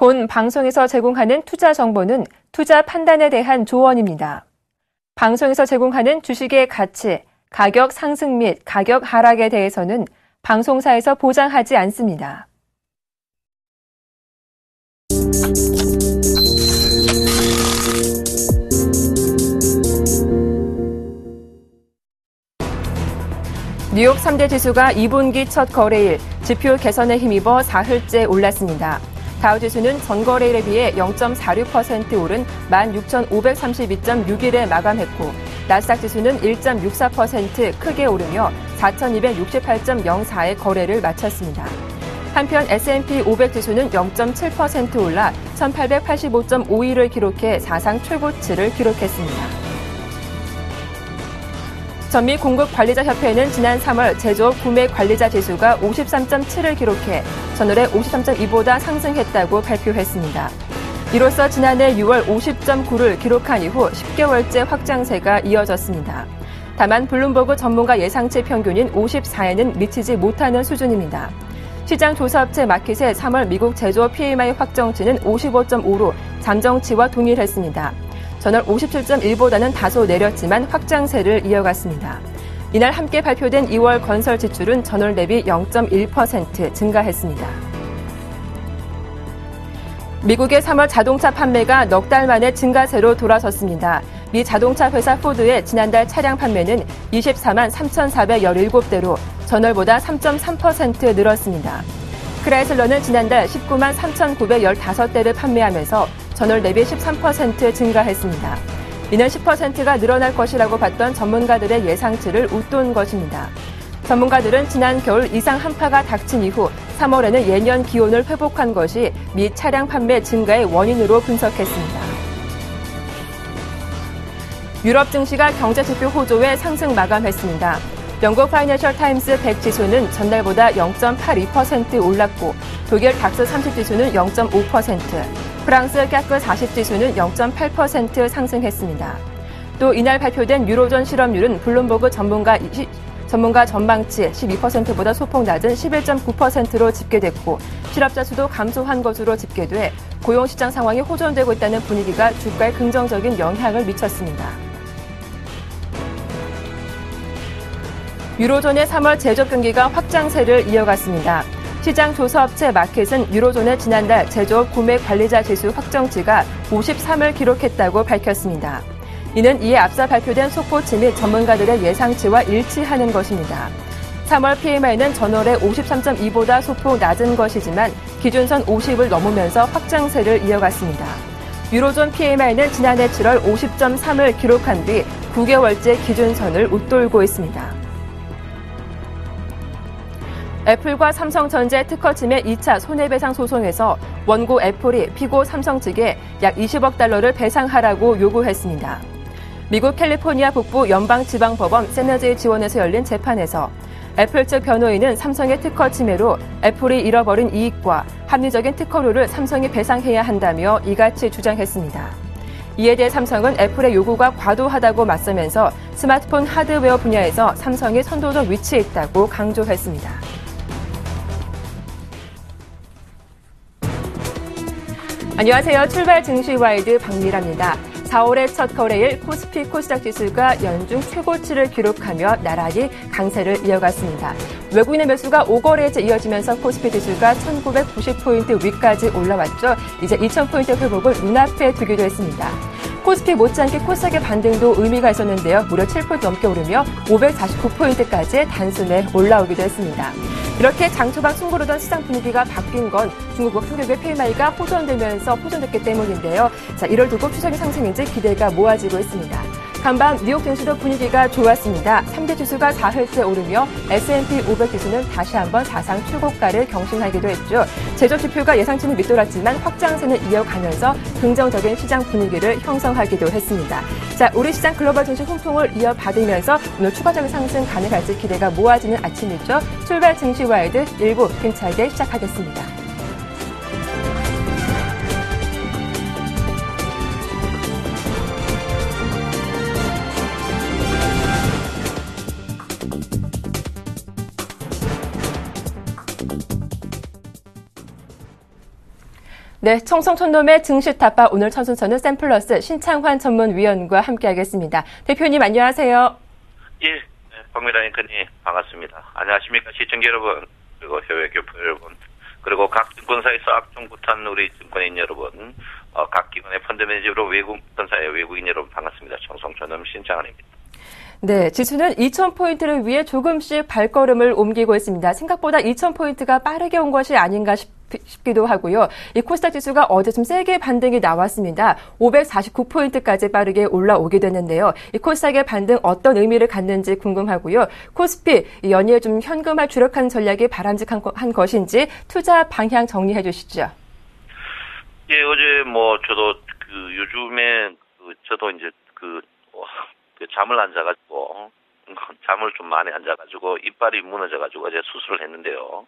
본 방송에서 제공하는 투자 정보는 투자 판단에 대한 조언입니다. 방송에서 제공하는 주식의 가치, 가격 상승 및 가격 하락에 대해서는 방송사에서 보장하지 않습니다. 뉴욕 3대 지수가 2분기 첫 거래일 지표 개선에 힘입어 사흘째 올랐습니다. 다우지수는 전거래일에 비해 0.46% 오른 16,532.61에 마감했고 나스닥 지수는 1.64% 크게 오르며 4,268.04의 거래를 마쳤습니다. 한편 S&P 500 지수는 0.7% 올라 1,885.51을 기록해 사상 최고치를 기록했습니다. 전미공급관리자협회는 지난 3월 제조업 구매관리자 지수가 53.7을 기록해 전월의 53.2보다 상승했다고 발표했습니다. 이로써 지난해 6월 50.9를 기록한 이후 10개월째 확장세가 이어졌습니다. 다만 블룸버그 전문가 예상치 평균인 54에는 미치지 못하는 수준입니다. 시장 조사업체 마켓의 3월 미국 제조업 PMI 확정치는 55.5로 잠정치와 동일했습니다. 전월 57.1보다는 다소 내렸지만 확장세를 이어갔습니다. 이날 함께 발표된 2월 건설 지출은 전월 대비 0.1% 증가했습니다. 미국의 3월 자동차 판매가 넉 달 만에 증가세로 돌아섰습니다. 미 자동차 회사 포드의 지난달 차량 판매는 24만 3,417대로 전월보다 3.3% 늘었습니다. 크라이슬러는 지난달 19만 3,915대를 판매하면서 전월 대비 13% 증가했습니다. 이는 10%가 늘어날 것이라고 봤던 전문가들의 예상치를 웃돈 것입니다. 전문가들은 지난 겨울 이상 한파가 닥친 이후 3월에는 예년 기온을 회복한 것이 미 차량 판매 증가의 원인으로 분석했습니다. 유럽 증시가 경제지표 호조에 상승 마감했습니다. 영국 파이낸셜 타임스 100 지수는 전날보다 0.82% 올랐고 독일 닥스 30 지수는 0.5%, 프랑스 깍그 40 지수는 0.8% 상승했습니다. 또 이날 발표된 유로존 실업률은 블룸버그 전문가 전망치 12%보다 소폭 낮은 11.9%로 집계됐고 실업자 수도 감소한 것으로 집계돼 고용시장 상황이 호전되고 있다는 분위기가 주가에 긍정적인 영향을 미쳤습니다. 유로존의 3월 제조업 경기가 확장세를 이어갔습니다. 시장 조사업체 마켓은 유로존의 지난달 제조업 구매 관리자 지수 확정치가 53을 기록했다고 밝혔습니다. 이는 이에 앞서 발표된 속보치 및 전문가들의 예상치와 일치하는 것입니다. 3월 PMI는 전월의 53.2보다 소폭 낮은 것이지만 기준선 50을 넘으면서 확장세를 이어갔습니다. 유로존 PMI는 지난해 7월 50.3을 기록한 뒤 9개월째 기준선을 웃돌고 있습니다. 애플과 삼성전자 특허침해 2차 손해배상 소송에서 원고 애플이 피고 삼성 측에 약 20억 달러를 배상하라고 요구했습니다. 미국 캘리포니아 북부 연방지방법원 세너지의 지원에서 열린 재판에서 애플 측 변호인은 삼성의 특허 침해로 애플이 잃어버린 이익과 합리적인 특허료를 삼성이 배상해야 한다며 이같이 주장했습니다. 이에 대해 삼성은 애플의 요구가 과도하다고 맞서면서 스마트폰 하드웨어 분야에서 삼성이 선도적 위치에 있다고 강조했습니다. 안녕하세요. 출발 증시와이드 박미라입니다. 4월의 첫 거래일 코스피 코스닥 지수가 연중 최고치를 기록하며 나란히 강세를 이어갔습니다. 외국인의 매수가 5거래째 이어지면서 코스피 지수가 1990포인트 위까지 올라왔죠. 이제 2000포인트 회복을 눈앞에 두기도 했습니다. 코스피 못지않게 코스닥의 반등도 의미가 있었는데요. 무려 7% 넘게 오르며 549포인트까지 단숨에 올라오기도 했습니다. 이렇게 장 초반 숨고르던 시장 분위기가 바뀐 건 중국 총격의 PMI가 호전됐기 때문인데요. 자, 이를 두고 추세의 상승인지 기대가 모아지고 있습니다. 간밤 뉴욕 증시도 분위기가 좋았습니다. 3대 지수가 4흘째 오르며 S&P 500 지수는 다시 한번 사상 최고가를 경신하기도 했죠. 제조 지표가 예상치는 밑돌았지만 확장세는 이어가면서 긍정적인 시장 분위기를 형성하기도 했습니다. 자, 우리 시장 글로벌 증시 훈풍을 이어받으면서 오늘 추가적인 상승 가능할지 기대가 모아지는 아침이죠. 출발 증시와이드 1부 힘차게 시작하겠습니다. 네, 청송촌놈의 증시타파 오늘 첫 순서는 샘플러스 신창환 전문위원과 함께하겠습니다. 대표님 안녕하세요. 예, 박미라 앵커님 반갑습니다. 안녕하십니까 시청자 여러분, 그리고 해외 교포 여러분, 그리고 각 증권사에서 악종구탄 우리 증권인 여러분, 각 기관의 펀드 매니저로 외국 증권사의 외국인 여러분 반갑습니다. 청송촌놈 신창환입니다. 네, 지수는 2,000포인트를 위해 조금씩 발걸음을 옮기고 있습니다. 생각보다 2,000포인트가 빠르게 온 것이 아닌가 싶기도 하고요. 이 코스닥 지수가 어제 좀 세게 반등이 나왔습니다. 549포인트까지 빠르게 올라오게 됐는데요. 이 코스닥의 반등 어떤 의미를 갖는지 궁금하고요. 코스피 연이에 좀 현금화 주력하는 전략이 바람직한 것인지 투자 방향 정리해 주시죠. 예, 어제 저도 요즘에 저도 이제 잠을 안 자가지고 잠을 좀 많이 안 자가지고 이빨이 무너져가지고 어제 수술을 했는데요.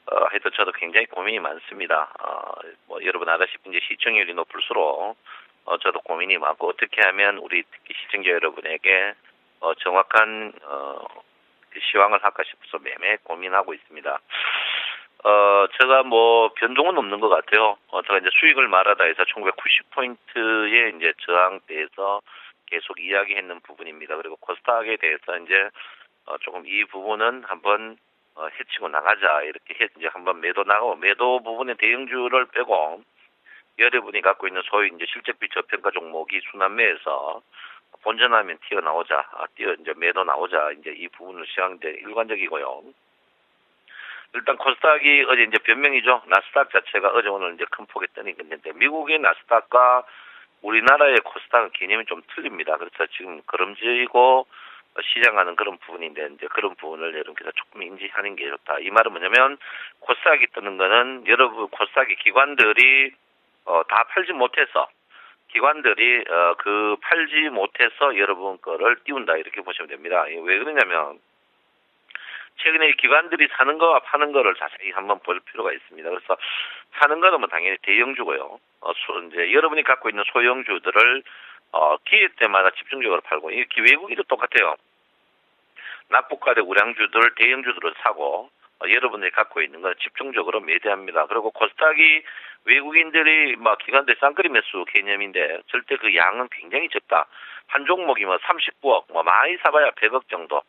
하여튼 저도 굉장히 고민이 많습니다. 여러분 알다시피 이제 시청률이 높을수록 저도 고민이 많고 어떻게 하면 우리 특히 시청자 여러분에게 정확한 시황을 할까 싶어서 매매 고민하고 있습니다. 제가 변동은 없는 것 같아요. 제가 이제 수익을 말하다 해서 1990포인트의 이제 저항대에서 계속 이야기했는 부분입니다. 그리고 코스닥에 대해서 이제 조금 이 부분은 한번 해치고 나가자 이렇게 이제 한번 매도 나가고 매도 부분의 대형주를 빼고 여러분이 갖고 있는 소위 이제 실적비 저평가 종목이 순환매에서 본전하면 튀어나오자, 이제 매도 나오자 이제 이 부분을 시작하는데 일관적이고요. 일단 코스닥이 어제 이제 변명이죠. 나스닥 자체가 어제 오늘 이제 큰 폭에 뜨는 건데 미국의 나스닥과 우리나라의 코스닥은 개념이 좀 틀립니다. 그래서 지금 걸음지고 시장하는 그런 부분인데 이제 그런 부분을 여러분께서 조금 인지하는 게 좋다. 이 말은 뭐냐면 코스닥이 뜨는 거는 여러분 코스닥의 기관들이 다 팔지 못해서 기관들이 팔지 못해서 여러분 거를 띄운다 이렇게 보시면 됩니다. 왜 그러냐면 최근에 기관들이 사는 거와 파는 거를 자세히 한번 볼 필요가 있습니다. 그래서 사는 거는 당연히 대형주고요. 이제 여러분이 갖고 있는 소형주들을 기회 때마다 집중적으로 팔고 이 외국인도 똑같아요. 납부가대 우량주들, 대형주들을 사고 여러분들이 갖고 있는 건 집중적으로 매도합니다. 그리고 코스닥이 외국인들이 기관들 쌍끌이 매수 개념인데 절대 그 양은 굉장히 적다. 한 종목이 39억, 많이 사봐야 100억 정도.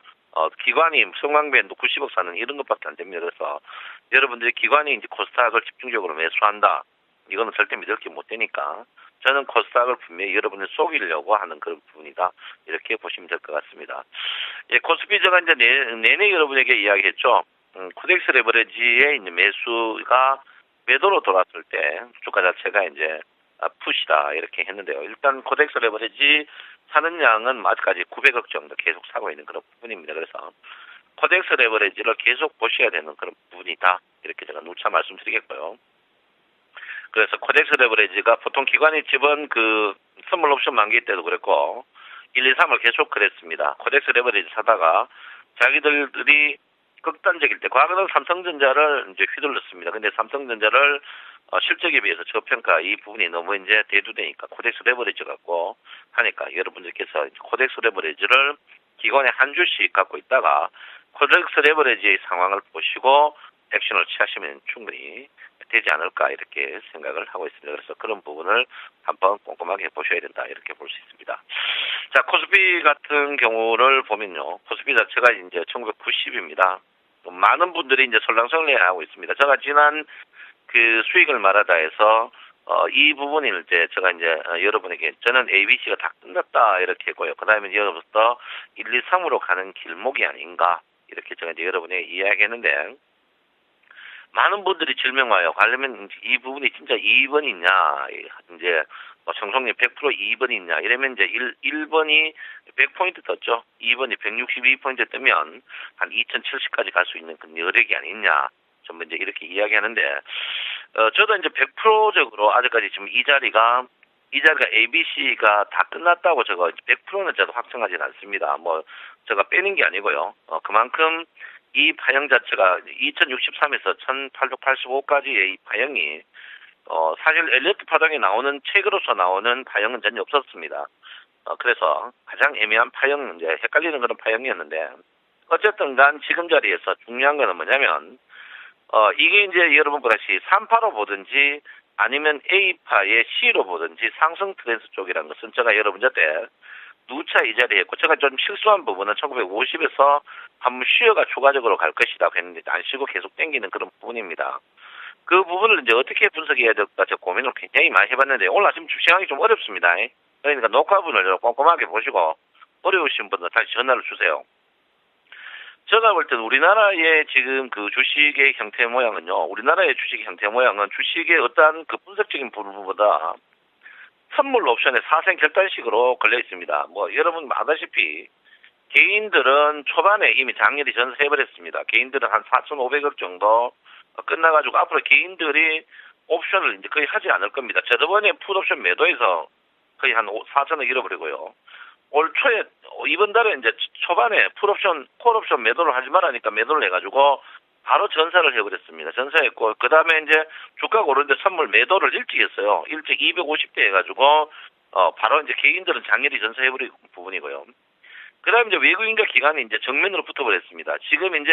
기관이 성황밴드 90억 사는 이런 것밖에 안 됩니다. 그래서 여러분들이 기관이 이제 코스닥을 집중적으로 매수한다. 이거는 절대 믿을 게 못 되니까 저는 코스닥을 분명히 여러분을 속이려고 하는 그런 부분이다. 이렇게 보시면 될 것 같습니다. 예, 코스피 제가 이제 내내 여러분에게 이야기했죠. 코덱스 레버리지의 이제 매수가 매도로 돌았을 때 주가 자체가 이제 푸시다 이렇게 했는데요. 일단 코덱스 레버리지 사는 양은 아직까지 900억 정도 계속 사고 있는 그런 부분입니다. 그래서 코덱스 레버리지를 계속 보셔야 되는 그런 부분이다. 이렇게 제가 누차 말씀드리겠고요. 그래서 코덱스 레버리지가 보통 기관이 집은 선물 옵션 만기 때도 그랬고 1, 2, 3을 계속 그랬습니다. 코덱스 레버리지 사다가 자기들이 극단적일 때 과거는 삼성전자를 이제 휘둘렀습니다. 근데 삼성전자를 실적에 비해서 저평가 이 부분이 너무 이제 대두되니까 코덱스 레버리지 갖고 하니까 여러분들께서 코덱스 레버리지를 기관에 한 주씩 갖고 있다가 코덱스 레버리지의 상황을 보시고 액션을 취하시면 충분히 되지 않을까 이렇게 생각을 하고 있습니다. 그래서 그런 부분을 한번 꼼꼼하게 보셔야 된다 이렇게 볼 수 있습니다. 자, 코스피 같은 경우를 보면요. 코스피 자체가 이제 1990입니다. 많은 분들이 이제 설랑설레하고 있습니다. 제가 지난 수익을 말하다 해서 이 부분일 때 제가 이제 여러분에게 저는 ABC가 다 끝났다 이렇게 했고요. 그 다음에 여러분부터 1, 2, 3으로 가는 길목이 아닌가 이렇게 제가 이제 여러분에게 이야기했는데 많은 분들이 질문 와요. 가려면 이 부분이 진짜 2번이 있냐 이제 정성님 100% 2번이 있냐 이러면 이제 1번이 100포인트 떴죠. 2번이 162포인트 뜨면 한 2070까지 갈 수 있는 그 여력이 아니냐 전부 이제 이렇게 이야기하는데 저도 이제 100%적으로 아직까지 지금 이 자리가 ABC가 다 끝났다고 제가 100%는 저도 확정하지는 않습니다. 제가 빼는 게 아니고요. 그만큼 이 파형 자체가 2063에서 1885까지의 이 파형이 사실 엘리어트 파동이 나오는 책으로서 나오는 파형은 전혀 없었습니다. 그래서 가장 애매한 파형, 이제 헷갈리는 그런 파형이었는데 어쨌든 간 지금 자리에서 중요한 거는 뭐냐면 이게 이제 여러분 보다시피 385 보든지 아니면 A파의 C로 보든지 상승 트렌드 쪽이라는 것은 제가 여러분 때 누차 이 자리에 했고 제가 좀 실수한 부분은 1950에서 한번 쉬어가 추가적으로 갈 것이라고 했는데 안 쉬고 계속 땡기는 그런 부분입니다. 그 부분을 이제 어떻게 분석해야 될까 제가 고민을 굉장히 많이 해봤는데 오늘 아침 주시하기 좀 어렵습니다. 그러니까 녹화분을 꼼꼼하게 보시고 어려우신 분들 다시 전화를 주세요. 제가 볼 때는 우리나라의 지금 그 주식의 형태 모양은요. 우리나라의 주식 형태 모양은 주식의 어떠한 그 분석적인 부분보다 선물 옵션의 사생 결단식으로 걸려 있습니다. 뭐 여러분 아다시피 개인들은 초반에 이미 장렬히 전세해버렸습니다. 개인들은 한 4,500억 정도 끝나가지고 앞으로 개인들이 옵션을 이제 거의 하지 않을 겁니다. 저번에 풋옵션 매도해서 거의 한 4천억 잃어버리고요. 올 초에 이번 달에 이제 초반에 풋옵션, 콜옵션 매도를 하지 말라니까 매도를 해가지고 바로 전사를 해버렸습니다. 전사했고 그 다음에 이제 주가가 오르는데 선물 매도를 일찍 했어요. 일찍 250대 해가지고 바로 이제 개인들은 장렬히 전사해버린 부분이고요. 그 다음에 이제 외국인과 기관이 이제 정면으로 붙어버렸습니다. 지금 이제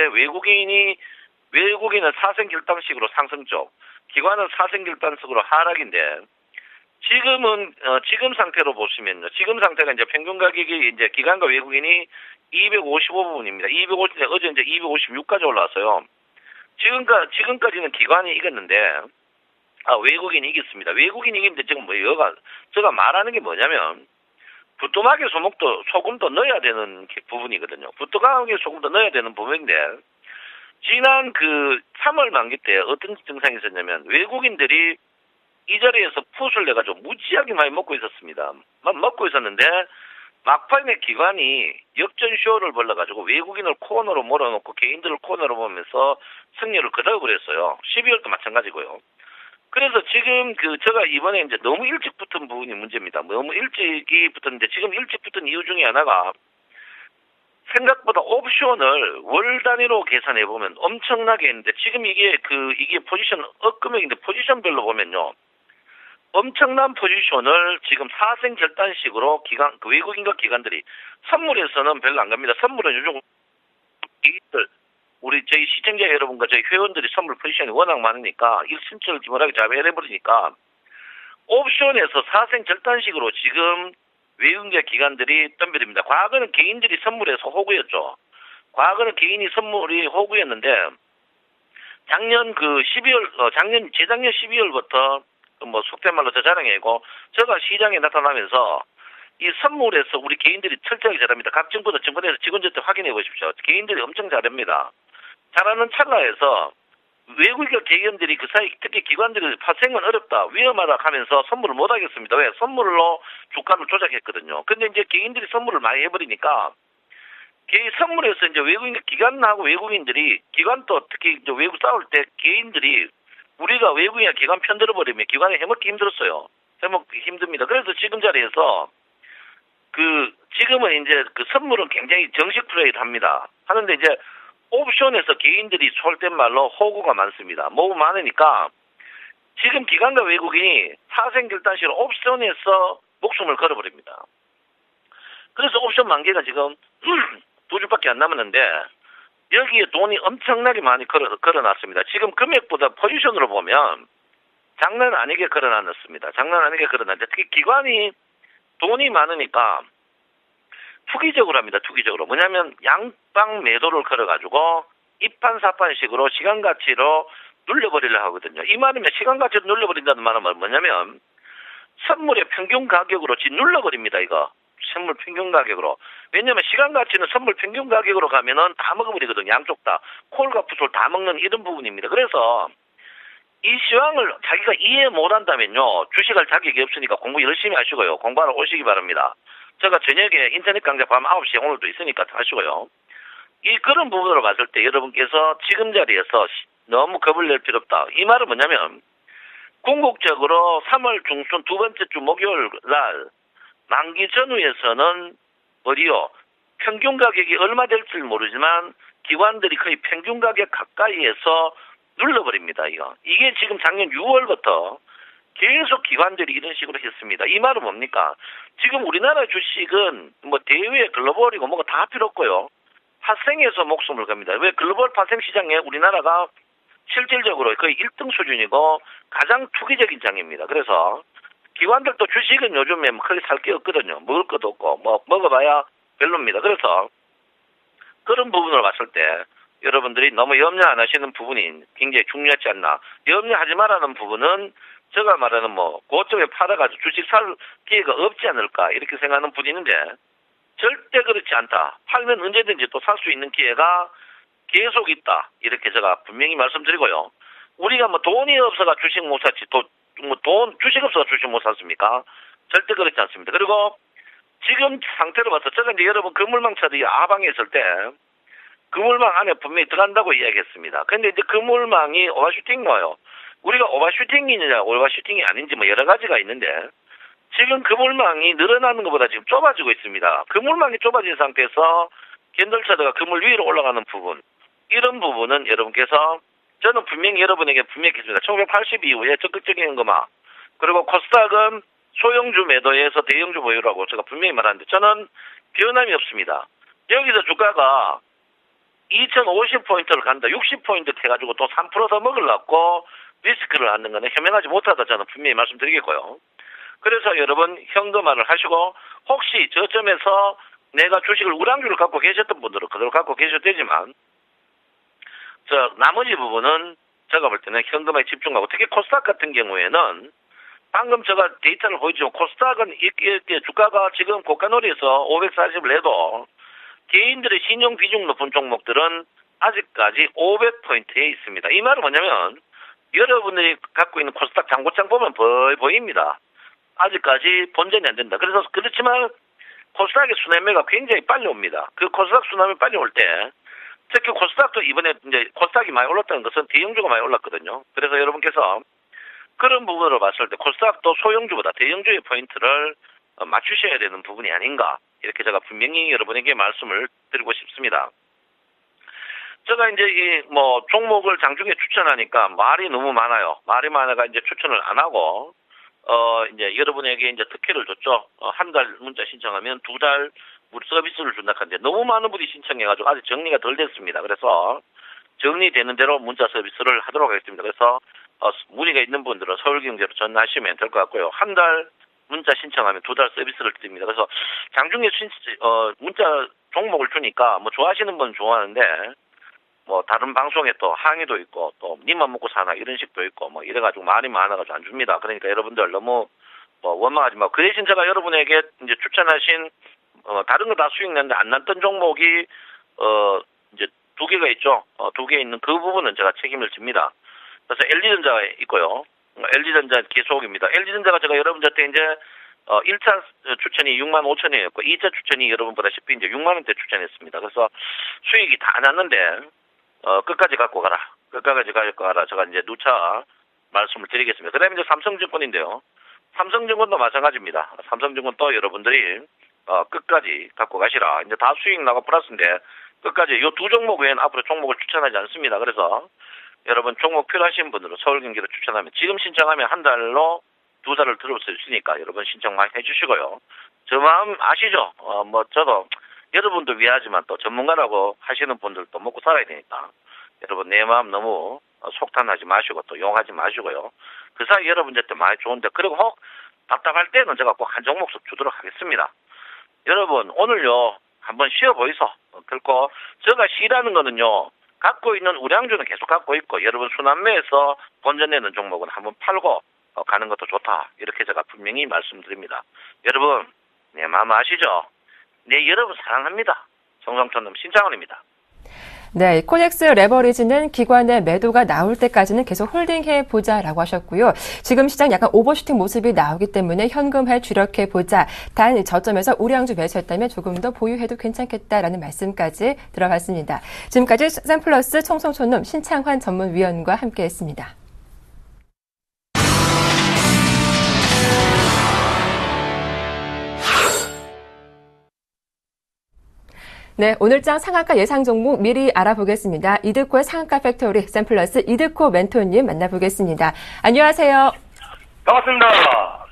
외국인은 사생결단식으로 상승 쪽, 기관은 사생결단식으로 하락인데, 지금은, 지금 상태로 보시면요. 지금 상태가 이제 평균 가격이 이제 기관과 외국인이 255부분입니다. 250, 어제 이제 256까지 올라왔어요. 지금까지는 기관이 이겼는데, 외국인이 이겼습니다. 외국인이 이기는데 지금 제가 말하는 게 뭐냐면, 부뚜막에 소금도 넣어야 되는 부분이거든요. 부뚜막에 소금도 넣어야 되는 부분인데, 지난 3월 만기 때 어떤 증상이 있었냐면 외국인들이 이 자리에서 풋을 내가지고 무지하게 많이 먹고 있었습니다. 먹고 있었는데 막판에 기관이 역전쇼를 벌려가지고 외국인을 코너로 몰아놓고 개인들을 코너로 보면서 승리를 거둬버렸어요. 12월도 마찬가지고요. 그래서 지금 제가 이번에 이제 너무 일찍 붙은 부분이 문제입니다. 너무 일찍이 붙었는데 지금 일찍 붙은 이유 중에 하나가 생각보다 옵션을 월 단위로 계산해 보면 엄청나게 했는데 지금 이게 포지션 금액인데 포지션별로 보면요. 엄청난 포지션을 지금 사생 결단식으로 외국인과 기관들이 선물에서는 별로 안 갑니다. 선물은 요즘 저희 시청자 여러분과 저희 회원들이 선물 포지션이 워낙 많으니까 일신처를 기본하게 잘 해버리니까 옵션에서 사생 결단식으로 지금 외국인과 기관들이 덤벼듭니다. 과거는 개인들이 선물에서 호구였죠. 과거는 개인이 선물이 호구였는데 재작년 12월부터 뭐 속된 말로 저 자랑이고 제가 시장에 나타나면서 이 선물에서 우리 개인들이 철저하게 잘합니다. 각 정부도 증권에서 직원들한테 확인해 보십시오. 개인들이 엄청 잘합니다. 잘하는 찰나에서 외국인 개인들이 그 사이 특히 기관들이 파생은 어렵다, 위험하다 하면서 선물을 못 하겠습니다. 왜? 선물로 주가를 조작했거든요. 근데 이제 개인들이 선물을 많이 해버리니까 선물에서 이제 외국인 기관하고 외국인들이 기관도 특히 이제 외국 싸울 때 개인들이 우리가 외국인이나 기관 편들어 버리면 기관에 해먹기 힘들었어요. 해먹기 힘듭니다. 그래서 지금 자리에서 지금은 이제 선물은 굉장히 정식 플레이를 합니다. 하는데 이제 옵션에서 개인들이 솔된 말로 호구가 많습니다. 뭐가 많으니까 지금 기관과 외국인이 사생결단식으로 옵션에서 목숨을 걸어버립니다. 그래서 옵션 만기가 지금 2주밖에 안 남았는데 여기에 돈이 엄청나게 많이 걸어놨습니다. 지금 금액보다 포지션으로 보면 장난 아니게 걸어놨습니다. 장난 아니게 걸어놨는데 특히 기관이 돈이 많으니까 투기적으로 합니다. 투기적으로. 뭐냐면 양방 매도를 걸어가지고 입판사판식으로 시간가치로 눌려버리려 하거든요. 이 말이면 시간가치로 눌려버린다는 말은 뭐냐면 선물의 평균 가격으로 눌러버립니다. 이거. 선물 평균 가격으로. 왜냐면 시간가치는 선물 평균 가격으로 가면은 다 먹어버리거든요. 양쪽 다. 콜과 풋을 다 먹는 이런 부분입니다. 그래서 이 시황을 자기가 이해 못한다면요. 주식할 자격이 없으니까 공부 열심히 하시고요. 공부하러 오시기 바랍니다. 제가 저녁에 인터넷 강좌 밤 9시에 오늘도 있으니까 하시고요. 그런 부분으로 봤을 때 여러분께서 지금 자리에서 너무 겁을 낼 필요 없다. 이 말은 뭐냐면 궁극적으로 3월 중순 두 번째 주 목요일 날 만기 전후에서는 평균 가격이 얼마 될지 모르지만 기관들이 거의 평균 가격 가까이에서 눌러버립니다. 이게 지금 작년 6월부터 계속 기관들이 이런 식으로 했습니다. 이 말은 뭡니까? 지금 우리나라 주식은 뭐 대외 글로벌이고 뭐가 다 필요 없고요. 파생해서 목숨을 겁니다. 왜? 글로벌 파생 시장에 우리나라가 실질적으로 거의 1등 수준이고 가장 투기적인 장입니다. 그래서 기관들도 주식은 요즘에 뭐 크게 살 게 없거든요. 먹을 것도 없고 뭐 먹어봐야 별로입니다. 그래서 그런 부분을 봤을 때 여러분들이 너무 염려 안 하시는 부분이 굉장히 중요하지 않나. 염려하지 말라는 부분은 제가 말하는 뭐 고점에 팔아가지고 주식 살 기회가 없지 않을까 이렇게 생각하는 분이 있는데 절대 그렇지 않다. 팔면 언제든지 또 살 수 있는 기회가 계속 있다. 이렇게 제가 분명히 말씀드리고요. 우리가 뭐 돈이 없어가 주식 못 샀지 주식 없어가 주식 못 샀습니까? 절대 그렇지 않습니다. 그리고 지금 상태로 봐서 제가 이제 여러분 그물망 차들이 아방에 있을 때 그물망 안에 분명히 들어간다고 이야기했습니다. 근데 이제 그물망이 오버슈팅 거예요. 우리가 오버슈팅이냐 오버슈팅이 아닌지 뭐 여러 가지가 있는데 지금 그물망이 늘어나는 것보다 지금 좁아지고 있습니다. 그물망이 좁아진 상태에서 캔들차드가 그물 위로 올라가는 부분 이런 부분은 여러분께서 저는 분명히 여러분에게 분명히 했습니다. 1980 이후에 적극적인 것만 그리고 코스닥은 소형주 매도에서 대형주 보유라고 제가 분명히 말하는데 저는 변함이 없습니다. 여기서 주가가 2050포인트를 간다 60포인트 해가지고 또 3% 더 먹으려고 리스크를 하는 거는 현명하지 못하다 저는 분명히 말씀드리겠고요. 그래서 여러분 현금화를 하시고 혹시 저점에서 내가 주식을 우량주를 갖고 계셨던 분들은 그대로 갖고 계셔도 되지만 나머지 부분은 제가 볼 때는 현금화에 집중하고 특히 코스닥 같은 경우에는 방금 제가 데이터를 보여주면 코스닥은 이렇게 주가가 지금 고가놀이에서 540을 내도 개인들의 신용 비중 높은 종목들은 아직까지 500포인트에 있습니다. 이 말은 뭐냐면 여러분들이 갖고 있는 코스닥 장고장 보면 보입니다. 아직까지 본전이 안 된다. 그래서 그렇지만 코스닥의 순환매가 굉장히 빨리 옵니다. 그 코스닥 순환매 빨리 올 때 특히 코스닥도 이번에 이제 코스닥이 많이 올랐다는 것은 대형주가 많이 올랐거든요. 그래서 여러분께서 그런 부분으로 봤을 때 코스닥도 소형주보다 대형주의 포인트를 맞추셔야 되는 부분이 아닌가 이렇게 제가 분명히 여러분에게 말씀을 드리고 싶습니다. 제가 이제 이 뭐 종목을 장중에 추천하니까 말이 너무 많아요. 말이 많아가 이제 추천을 안 하고 이제 여러분에게 이제 특혜를 줬죠. 한 달 문자 신청하면 2달 무료 서비스를 준다 하는데 너무 많은 분이 신청해가지고 아직 정리가 덜 됐습니다. 그래서 정리되는 대로 문자 서비스를 하도록 하겠습니다. 그래서 문의가 있는 분들은 서울경제로 전화하시면 될 것 같고요. 한 달 문자 신청하면 2달 서비스를 드립니다. 그래서 장중에 문자 종목을 주니까 뭐 좋아하시는 분은 좋아하는데 뭐 다른 방송에 또 항의도 있고 또 니만 먹고 사나 이런 식도 있고 뭐 이래가지고 말이 많아가지고 안 줍니다. 그러니까 여러분들 너무 뭐 원망하지 마고 그 대신 제가 여러분에게 이제 추천하신 다른 거 다 수익 냈는데 안 났던 종목이 이제 2개가 있죠. 2개 있는 그 부분은 제가 책임을 집니다. 그래서 LG전자가 있고요. LG전자 계속입니다. LG전자가 제가 여러분한테 이제 1차 추천이 6만 5천원이었고 2차 추천이 여러분 보다시피 이제 6만 원대 추천했습니다. 그래서 수익이 다 났는데 끝까지 갖고 가라. 끝까지 갖고 가라. 제가 이제 누차 말씀을 드리겠습니다. 그 다음에 이제 삼성증권인데요. 삼성증권도 마찬가지입니다. 삼성증권도 여러분들이 끝까지 갖고 가시라. 이제 다 수익 나고 플러스인데 끝까지 이 2 종목 외에는 앞으로 종목을 추천하지 않습니다. 그래서 여러분 종목 필요하신 분들은 서울경제로 추천하면 지금 신청하면 한 달로 2달을 들을 수 있으니까 여러분 신청 많이 해주시고요. 저 마음 아시죠? 뭐 저도 여러분도 위하지만 또 전문가라고 하시는 분들도 먹고 살아야 되니까 여러분 내 마음 너무 속탄하지 마시고 또 용하지 마시고요. 그 사이 여러분한테 많이 좋은데 그리고 혹 답답할 때는 제가 꼭 한 종목씩 주도록 하겠습니다. 여러분 오늘요 한번 쉬어보이소. 그리고 제가 쉬라는 거는요 갖고 있는 우량주는 계속 갖고 있고 여러분 순환매에서 본전내는 종목은 한번 팔고 가는 것도 좋다. 이렇게 제가 분명히 말씀드립니다. 여러분 내 마음 아시죠? 네, 여러분 사랑합니다. 정성천놈 신창원입니다. 네, 코넥스 레버리지는 기관의 매도가 나올 때까지는 계속 홀딩해보자라고 하셨고요. 지금 시장 약간 오버슈팅 모습이 나오기 때문에 현금화 주력해보자. 단 저점에서 우량주 매수했다면 조금 더 보유해도 괜찮겠다라는 말씀까지 들어봤습니다. 지금까지 샘플러스 청성촌놈 신창환 전문위원과 함께했습니다. 네, 오늘장 상한가 예상 종목 미리 알아보겠습니다. 이드코의 상한가 팩토리 샘플러스 이드코 멘토님 만나보겠습니다. 안녕하세요. 반갑습니다.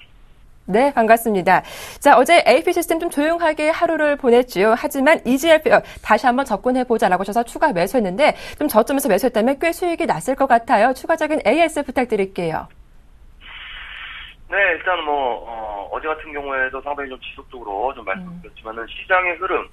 네, 반갑습니다. 자, 어제 AP 시스템 좀 조용하게 하루를 보냈지요. 하지만 EGFL 다시 한번 접근해보자라고 하셔서 추가 매수했는데 좀 저점에서 매수했다면 꽤 수익이 났을 것 같아요. 추가적인 AS 부탁드릴게요. 네, 일단 어제 같은 경우에도 상당히 좀 지속적으로 좀 말씀드렸지만은 시장의 흐름,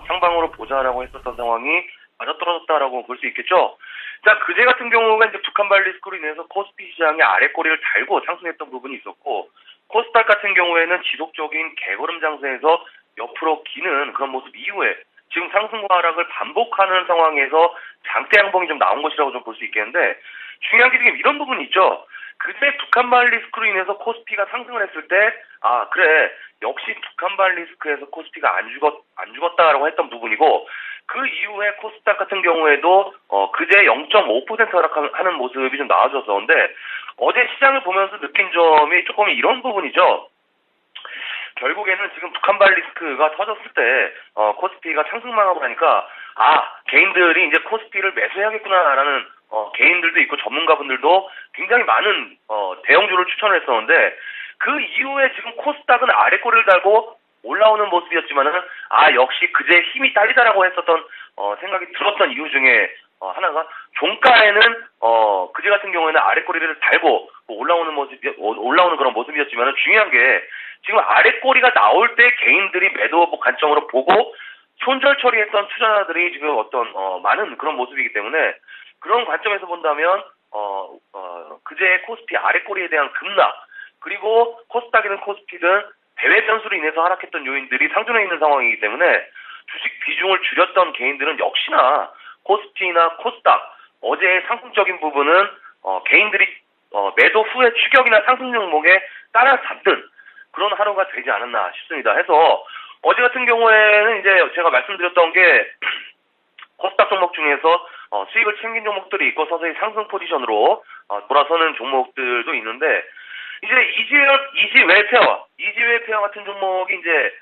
상방으로 보자라고 했었던 상황이 맞아떨어졌다라고 볼 수 있겠죠. 자, 그제 같은 경우가 이제 북한 발 리스크로 인해서 코스피 시장의 아래 꼬리를 달고 상승했던 부분이 있었고, 코스닥 같은 경우에는 지속적인 개걸음 장세에서 옆으로 기는 그런 모습 이후에 지금 상승과 하락을 반복하는 상황에서 장대 양봉이 좀 나온 것이라고 좀 볼 수 있겠는데, 중요한 게 지금 이런 부분이 있죠. 그때 북한발 리스크로 인해서 코스피가 상승을 했을 때, 그래, 역시 북한발 리스크에서 코스피가 안 죽었다라고 했던 부분이고, 그 이후에 코스닥 같은 경우에도, 그제 0.5% 하락하는 모습이 좀 나와줬었는데, 어제 시장을 보면서 느낀 점이 조금 이런 부분이죠. 결국에는 지금 북한발 리스크가 터졌을 때, 코스피가 상승망하고 나니까, 개인들이 이제 코스피를 매수해야겠구나라는, 개인들도 있고 전문가분들도 굉장히 많은, 대형주를 추천을 했었는데, 그 이후에 지금 코스닥은 아래 꼬리를 달고 올라오는 모습이었지만은, 역시 그제 힘이 딸리다라고 했었던, 생각이 들었던 이유 중에, 하나가, 종가에는, 그제 같은 경우에는 아래 꼬리를 달고 올라오는 그런 모습이었지만은 중요한 게, 지금 아래 꼬리가 나올 때 개인들이 매도 관점으로 보고, 손절 처리했던 투자자들이 지금 많은 그런 모습이기 때문에, 그런 관점에서 본다면, 그제 코스피 아래 꼬리에 대한 급락, 그리고 코스닥이든 코스피든 대외 변수로 인해서 하락했던 요인들이 상존해 있는 상황이기 때문에 주식 비중을 줄였던 개인들은 역시나 코스피나 코스닥, 어제의 상승적인 부분은, 개인들이, 매도 후에 추격이나 상승 종목에 따라잡든 그런 하루가 되지 않았나 싶습니다. 해서 어제 같은 경우에는 이제 제가 말씀드렸던 게 코스닥 종목 중에서 수익을 챙긴 종목들이 있고 서서히 상승 포지션으로 돌아서는 종목들도 있는데 이제 이지웨페어 같은 종목이 이제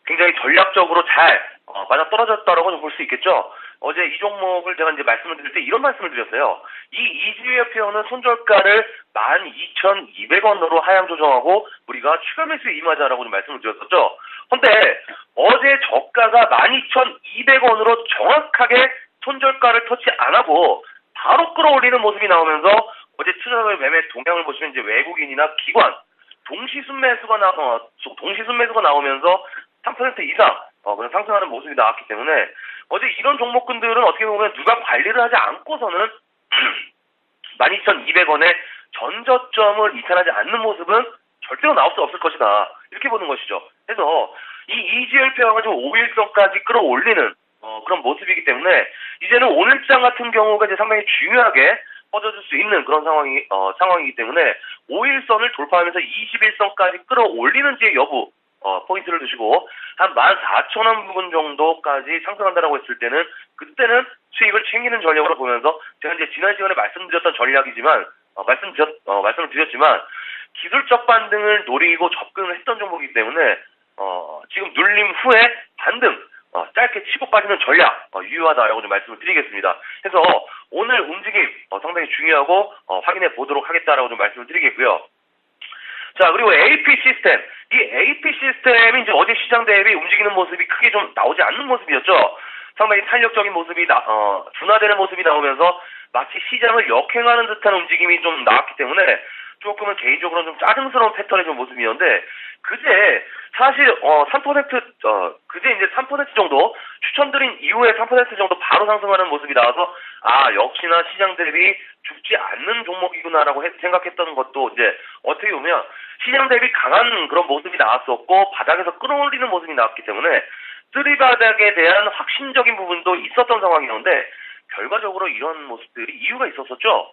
굉장히 전략적으로 잘 맞아떨어졌다라고 좀 볼 수 있겠죠. 어제 이 종목을 제가 이제 말씀을 드릴 때 이런 말씀을 드렸어요. 이 이지웨페어는 손절가를 12,200원으로 하향 조정하고 우리가 추가 매수에 임하자라고 좀 말씀을 드렸었죠. 근데 어제 저가가 12,200원으로 정확하게 손절가를 터치 안 하고 바로 끌어올리는 모습이 나오면서 어제 투자자의 매매 동향을 보시면 이제 외국인이나 기관 동시 순매수가 나오면서 3% 이상 그런 상승하는 모습이 나왔기 때문에 어제 이런 종목군들은 어떻게 보면 누가 관리를 하지 않고서는 12,200원에 전저점을 이탈하지 않는 모습은 절대로 나올 수 없을 것이다. 이렇게 보는 것이죠. 그래서 이 이지엘페어가 지금 5일선까지 끌어올리는 그런 모습이기 때문에 이제는 오늘장 같은 경우가 이제 상당히 중요하게 퍼져줄 수 있는 그런 상황이기 때문에 5일선을 돌파하면서 21선까지 끌어올리는지의 여부 포인트를 두시고 한 14,000원 부분 정도까지 상승한다라고 했을 때는 그때는 수익을 챙기는 전략으로 보면서 제가 이제 지난 시간에 말씀드렸던 전략이지만 말씀을 드렸지만 기술적 반등을 노리고 접근을 했던 종목이기 때문에 지금 눌림 후에 반등 짧게 치고 빠지는 전략 유효하다라고 좀 말씀을 드리겠습니다. 그래서 오늘 움직임 상당히 중요하고 확인해 보도록 하겠다라고 좀 말씀을 드리겠고요. 자, 그리고 AP 시스템. 이 AP 시스템이 이제 어제 시장 대비 움직이는 모습이 크게 좀 나오지 않는 모습이었죠. 상당히 탄력적인 모습이 둔화되는 모습이 나오면서 마치 시장을 역행하는 듯한 움직임이 좀 나왔기 때문에 조금은 개인적으로는 좀 짜증스러운 패턴의 좀 모습이었는데 그제 사실 3% 그제 이제 3% 정도 추천드린 이후에 3% 정도 바로 상승하는 모습이 나와서 역시나 시장 대비 죽지 않는 종목이구나라고 생각했던 것도 이제 어떻게 보면 시장 대비 강한 그런 모습이 나왔었고 바닥에서 끌어올리는 모습이 나왔기 때문에 쓰리바닥에 대한 확신적인 부분도 있었던 상황이었는데 결과적으로 이런 모습들이 이유가 있었었죠.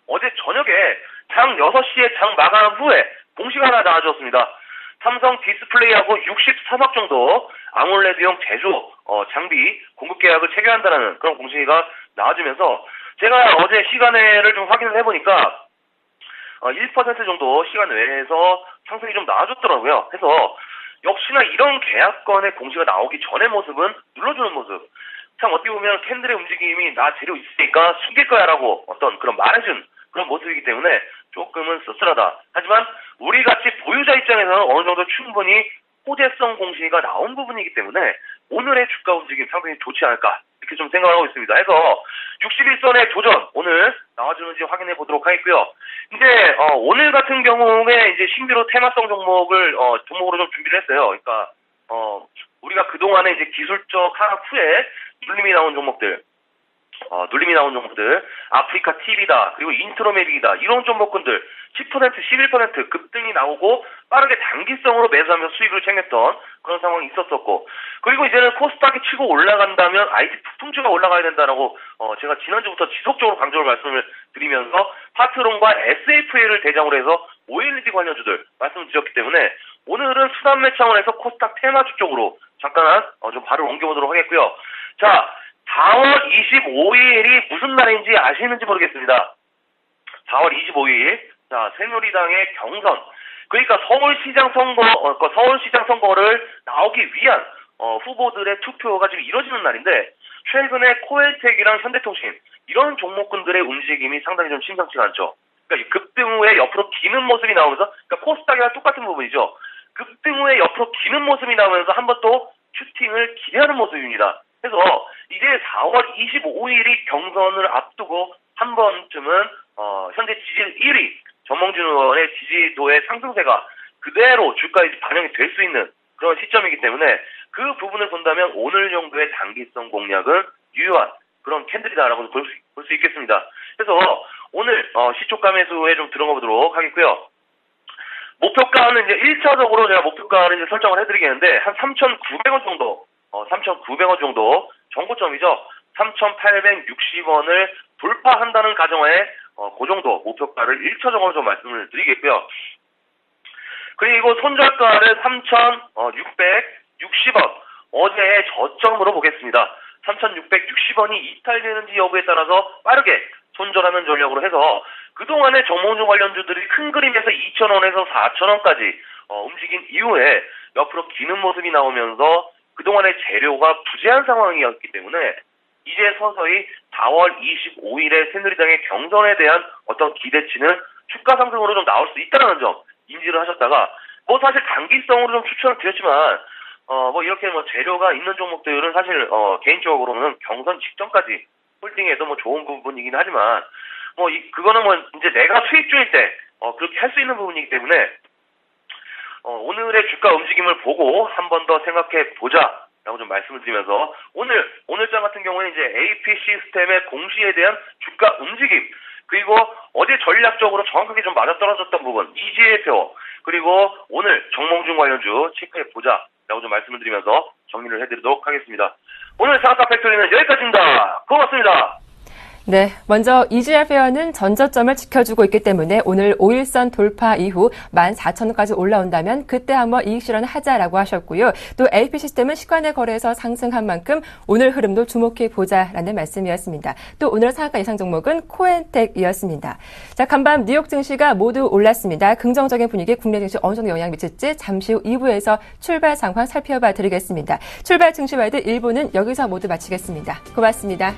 어제 저녁에 장 6시에 장 마감 후에 공시가 하나 나와줬습니다. 삼성 디스플레이하고 63억 정도 아몰레드용 제조 장비 공급 계약을 체결한다는 그런 공시가 나와주면서 제가 어제 시간외를 좀 확인을 해보니까 1% 정도 시간 외에서 상승이 좀 나와줬더라고요. 그래서 역시나 이런 계약건의 공시가 나오기 전의 모습은 눌러주는 모습. 참 어떻게 보면 캔들의 움직임이 나 재료 있으니까 숨길 거야 라고 어떤 그런 말해준 그런 모습이기 때문에 조금은 씁쓸하다. 하지만 우리같이 보유자 입장에서는 어느 정도 충분히 호재성 공시가 나온 부분이기 때문에 오늘의 주가 움직임 상당히 좋지 않을까 이렇게 좀 생각을 하고 있습니다. 해서 61선의 조전 오늘 나와주는지 확인해 보도록 하겠고요. 이제 오늘 같은 경우에 이제 신규로 테마성 종목으로 좀 준비를 했어요. 그러니까 우리가 그동안에 이제 기술적 하락 후에 눌림이 나온 종목들, 아프리카 TV다, 그리고 인트로메빅이다, 이런 종목군들 10%, 11% 급등이 나오고 빠르게 단기성으로 매수하면서 수익을 챙겼던 그런 상황이 있었었고, 그리고 이제는 코스닥이 치고 올라간다면 IT 부품주가 올라가야 된다라고 제가 지난주부터 지속적으로 강조를 말씀을 드리면서 파트론과 SFA를 대상으로 해서 OLED 관련주들 말씀을 드렸기 때문에 오늘은 수단매 차원에서 코스닥 테마주 쪽으로 잠깐 좀 발을 옮겨보도록 하겠고요. 자, 4월 25일이 무슨 날인지 아시는지 모르겠습니다. 4월 25일, 자, 새누리당의 경선. 그러니까 서울시장 선거를 나오기 위한, 후보들의 투표가 지금 이뤄지는 날인데, 최근에 코엘텍이랑 현대통신, 이런 종목군들의 움직임이 상당히 좀 심상치가 않죠. 그러니까 급등 후에 옆으로 기는 모습이 나오면서, 그러니까 코스닥이랑 똑같은 부분이죠. 급등 후에 옆으로 기는 모습이 나오면서 한 번 또 슈팅을 기대하는 모습입니다. 그래서 이제 4월 25일이 경선을 앞두고 한 번쯤은 현재 지지율 1위 정몽준 의원의 지지도의 상승세가 그대로 주가에 반영이 될 수 있는 그런 시점이기 때문에 그 부분을 본다면 오늘 정도의 단기성 공략은 유효한 그런 캔들이다라고 볼 수 있겠습니다. 그래서 오늘 시초가 매수에 좀 들어가 보도록 하겠고요. 목표가는 이제 1차적으로 제가 목표가를 이제 설정을 해드리겠는데 한 3,900원 정도 3,900원 정도 정고점이죠. 3,860원을 돌파한다는 가정하에 그 정도 목표가를 1차적으로 좀 말씀을 드리겠고요. 그리고 손절가를 3,660원 어제의 저점으로 보겠습니다. 3,660원이 이탈되는지 여부에 따라서 빠르게 손절하는 전략으로 해서 그동안의 정몽준 관련주들이 큰 그림에서 2,000원에서 4,000원까지 움직인 이후에 옆으로 기는 모습이 나오면서 그동안의 재료가 부재한 상황이었기 때문에 이제 서서히 4월 25일에 새누리당의 경선에 대한 어떤 기대치는 주가 상승으로 좀 나올 수 있다는 점 인지를 하셨다가 사실 단기성으로 좀 추천을 드렸지만 이렇게 재료가 있는 종목들은 사실 개인적으로는 경선 직전까지 홀딩해도 좋은 부분이긴 하지만 그거는 이제 내가 수익주일 때 그렇게 할 수 있는 부분이기 때문에 오늘의 주가 움직임을 보고 한 번 더 생각해 보자라고 좀 말씀을 드리면서 오늘장 같은 경우는 이제 AP 시스템의 공시에 대한 주가 움직임 그리고 어제 전략적으로 정확하게 좀 맞아떨어졌던 부분 EGFO 그리고 오늘 정몽준 관련주 체크해 보자라고 좀 말씀을 드리면서 정리를 해드리도록 하겠습니다. 오늘 사각사 팩토리는 여기까지입니다. 고맙습니다. 네, 먼저 EGF웨어는 전저점을 지켜주고 있기 때문에 오늘 5일선 돌파 이후 14,000원까지 올라온다면 그때 한번 이익 실현을 하자라고 하셨고요. 또 AP 시스템은 시간의 거래에서 상승한 만큼 오늘 흐름도 주목해 보자라는 말씀이었습니다. 또 오늘 상한가 예상 종목은 코엔텍이었습니다. 자, 간밤 뉴욕 증시가 모두 올랐습니다. 긍정적인 분위기 국내 증시 어느 정도 영향 미칠지 잠시 후 2부에서 출발 상황 살펴봐 드리겠습니다. 출발 증시와이드 1부는 여기서 모두 마치겠습니다. 고맙습니다.